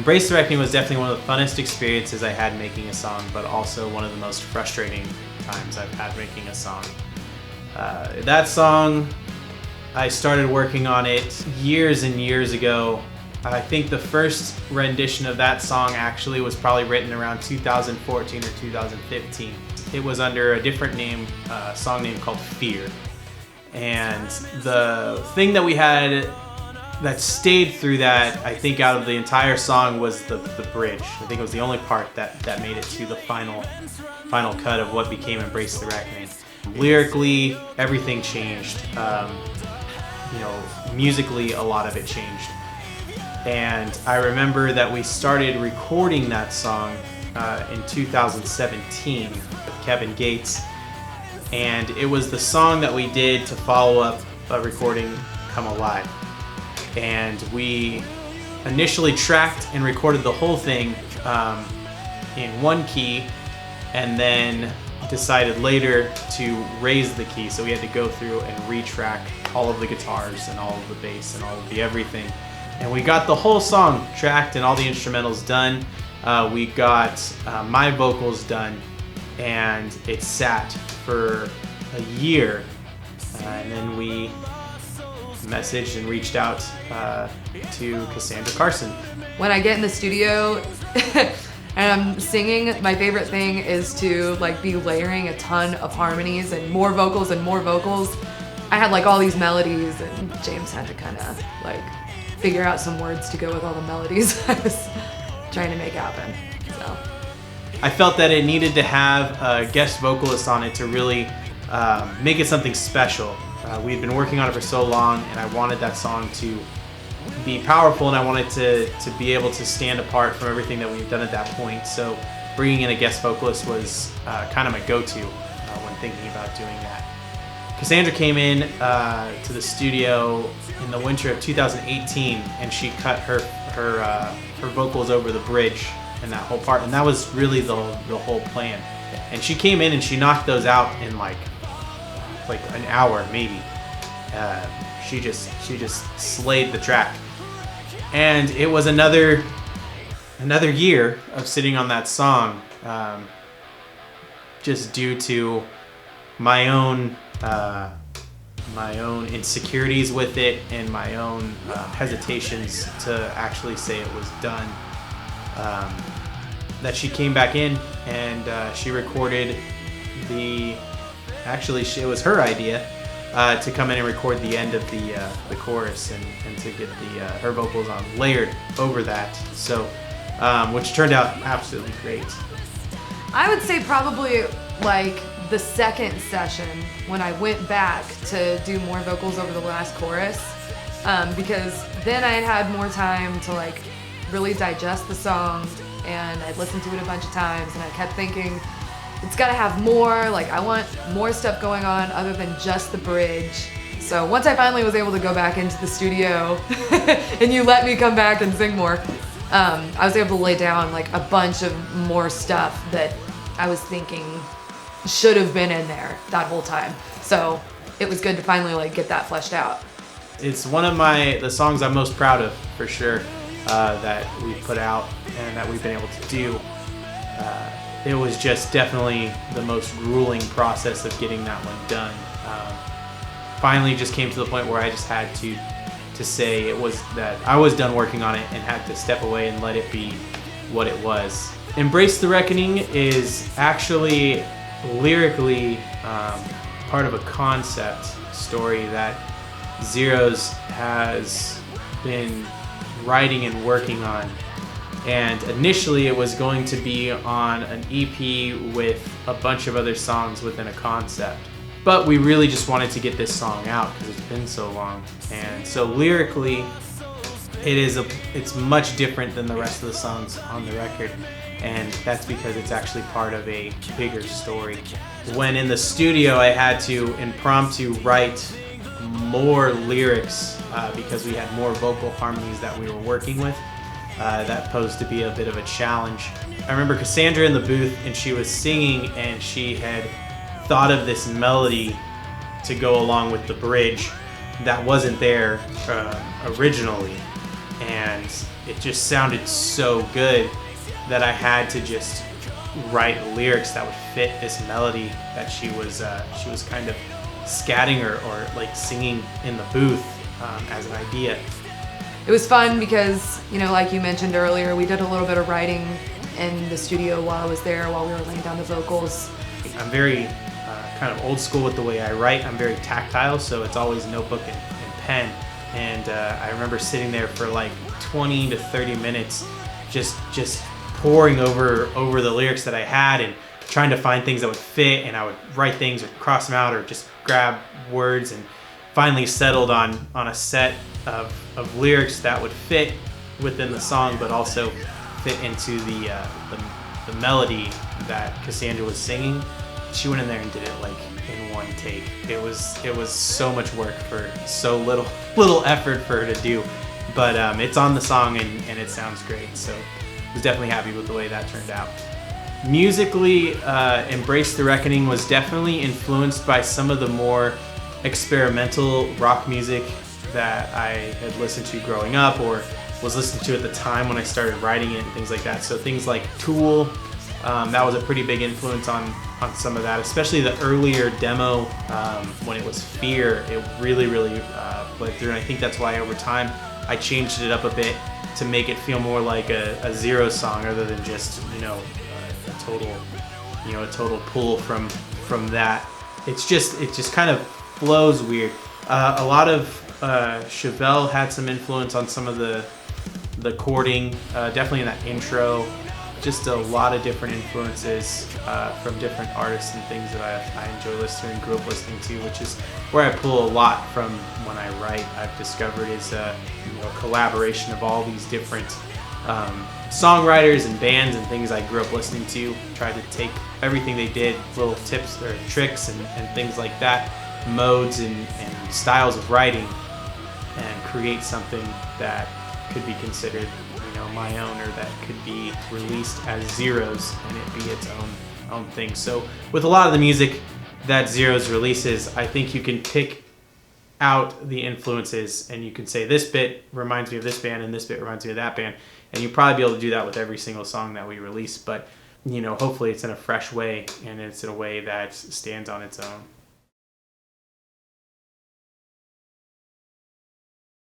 Embrace the Reckoning was definitely one of the funnest experiences I had making a song, but also one of the most frustrating times I've had making a song. That song, I started working on it years and years ago. I think the first rendition of that song actually was probably written around 2014 or 2015. It was under a different name, a song name called Fear. And the thing that we had that stayed through that, I think out of the entire song, was the bridge. I think it was the only part that made it to the final cut of what became Embrace the Reckoning. Lyrically, everything changed. Musically, a lot of it changed. And I remember that we started recording that song in 2017 with Kevin Gates. And it was the song that we did to follow up recording Come Alive. And we initially tracked and recorded the whole thing in one key, and then decided later to raise the key. So we had to go through and retrack all of the guitars and all of the bass and all of the everything. And we got the whole song tracked and all the instrumentals done. We got my vocals done, and it sat for a year. And then we messaged and reached out to Cassandra Carson. When I get in the studio and I'm singing, my favorite thing is to be layering a ton of harmonies and more vocals and more vocals. I had all these melodies, and Jaymes had to kind of figure out some words to go with all the melodies I was trying to make happen. So I felt that it needed to have a guest vocalist on it to really make it something special. We'd been working on it for so long, and I wanted that song to be powerful, and I wanted to be able to stand apart from everything that we've done at that point. So bringing in a guest vocalist was kind of my go-to when thinking about doing that. Cassandra came in to the studio in the winter of 2018, and she cut her vocals over the bridge and that whole part, and that was really the whole plan. And she came in and she knocked those out in like an hour maybe. She just slayed the track, and it was another year of sitting on that song, just due to my own insecurities with it and my own hesitations to actually say it was done. That she came back in and she recorded it was her idea to come in and record the end of the chorus and to get her vocals on layered over that. So, which turned out absolutely great. I would say probably the second session when I went back to do more vocals over the last chorus, because then I had more time to really digest the song, and I'd listened to it a bunch of times, and I kept thinking, it's gotta have more, I want more stuff going on other than just the bridge. So once I finally was able to go back into the studio and you let me come back and sing more, I was able to lay down a bunch of more stuff that I was thinking should have been in there that whole time. So it was good to finally get that fleshed out. It's one of the songs I'm most proud of, for sure, that we put out and that we've been able to do. It was just definitely the most grueling process of getting that one done. Finally just came to the point where I just had to say it was that I was done working on it and had to step away and let it be what it was. Embrace the Reckoning is actually lyrically part of a concept story that Xeros has been writing and working on. And initially it was going to be on an EP with a bunch of other songs within a concept. But we really just wanted to get this song out because it's been so long. And so lyrically, it's much different than the rest of the songs on the record. And that's because it's actually part of a bigger story. When in the studio, I had to impromptu write more lyrics because we had more vocal harmonies that we were working with. That posed to be a bit of a challenge. I remember Cassandra in the booth, and she was singing, and she had thought of this melody to go along with the bridge that wasn't there originally. and it just sounded so good that I had to just write lyrics that would fit this melody that she was kind of scatting or like singing in the booth as an idea. It was fun because, like you mentioned earlier, we did a little bit of writing in the studio while I was there, while we were laying down the vocals. I'm very kind of old school with the way I write. I'm very tactile, so it's always notebook and pen. And I remember sitting there for like 20 to 30 minutes just poring over the lyrics that I had and trying to find things that would fit, and I would write things or cross them out or just grab words, and finally settled on a set of lyrics that would fit within the song but also fit into the melody that Cassandra was singing. She went in there and did it like in one take. It was so much work for so little effort for her to do, but it's on the song and it sounds great, so I was definitely happy with the way that turned out. Musically, Embrace the Reckoning was definitely influenced by some of the more experimental rock music that I had listened to growing up or was listening to at the time when I started writing it and things like that. So things like Tool, that was a pretty big influence on some of that, especially the earlier demo when it was Fear. It really played through, and I think that's why over time I changed it up a bit to make it feel more like a Xeros song other than just a total pull from that. It just kind of flows weird. A lot of Chevelle had some influence on some of the chording, definitely in that intro. Just a lot of different influences from different artists and things that I enjoy listening and grew up listening to, which is where I pull a lot from when I write. I've discovered is a collaboration of all these different songwriters and bands and things I grew up listening to. Tried to take everything they did, little tips or tricks and things like that, modes and styles of writing, and create something that could be considered my own, or that could be released as Xeros and it be its own thing. So with a lot of the music that Xeros releases, I think you can pick out the influences and you can say this bit reminds me of this band and this bit reminds me of that band, and you'll probably be able to do that with every single song that we release, but hopefully it's in a fresh way and it's in a way that stands on its own.